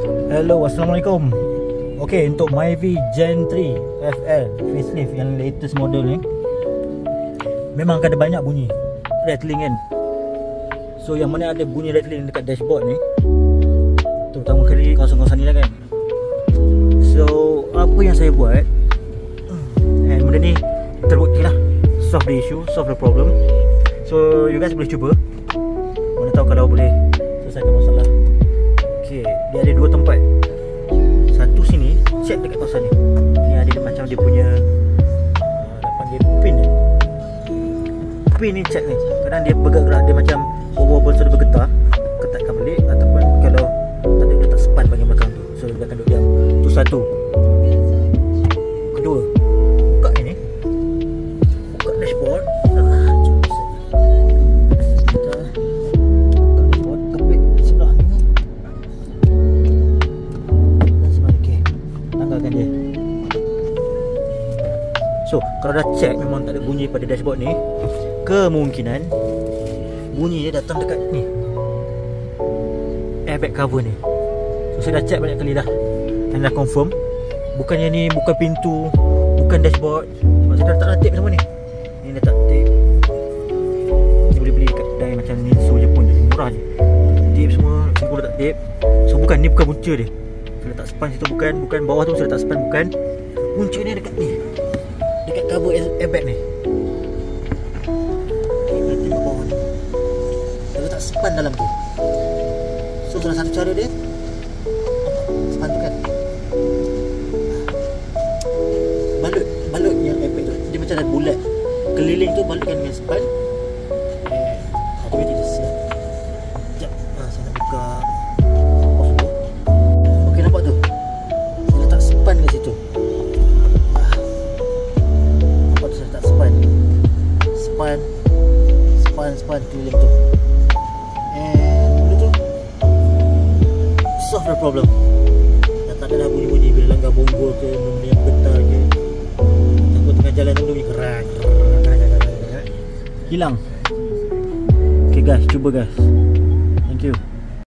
Hello, Assalamualaikum. Okay, untuk Myvi Gen 3 FL facelift yang latest model ni, memang ada banyak bunyi rattling kan. So yang mana ada bunyi rattling dekat dashboard ni, terutama kali kawasan-kawasan ni lah kan. So apa yang saya buat, benda ni terbukti lah solve the issue, solve the problem. So you guys boleh cuba, mana tahu kalau boleh selesaikan masalah. Okay, dia ada dua tempat. Satu sini, check dekat kawasan ni. Ni ada macam dia punya nak panggil pin ni. Pin ni check ni. Kadang dia bergerak, dia macam wobble so dia bergetar. Ketatkan balik, ataupun kalau tak ada, dia tak span bahagian belakang tu. So dia akan duduk diam. Tu satu. Kedua, buka ini. Buka dashboard. So, kalau dah check memang tak ada bunyi pada dashboard ni, kemungkinan bunyi dia datang dekat ni, airbag cover ni. So, saya dah check banyak kali dah dan dah confirm. Bukannya ni bukan pintu, bukan dashboard. Sebab saya dah letak tape semua ni. Ni letak tape. Ni boleh beli kat kedai macam Ninso Jepun je, murah je. Tape semua, sini pun letak tape. So, bukan, ni bukan punca dia. Saya letak span situ, bukan bawah tu saya letak span, bukan. Punca ni dekat ni, dekat cover airbag ni. Ni tengok bawah ni, dia letak span dalam tu. So salah satu cara dia, span tu kan, balut yang airbag tu, dia macam ada bulat. Keliling tu balutkan dengan span. Automatic dia siap. Sekejap, saya nak buka pause dulu. Ok, nampak tu, saya letak span kat situ. Span keliling tu, and benda tu solve the problem. Dah tak ada dah bunyi-bunyi bila langgar bonggol ke, benda yang getar ke. Takut tengah jalan tu bunyi kerang, hilang. Okay guys, cuba guys. Thank you.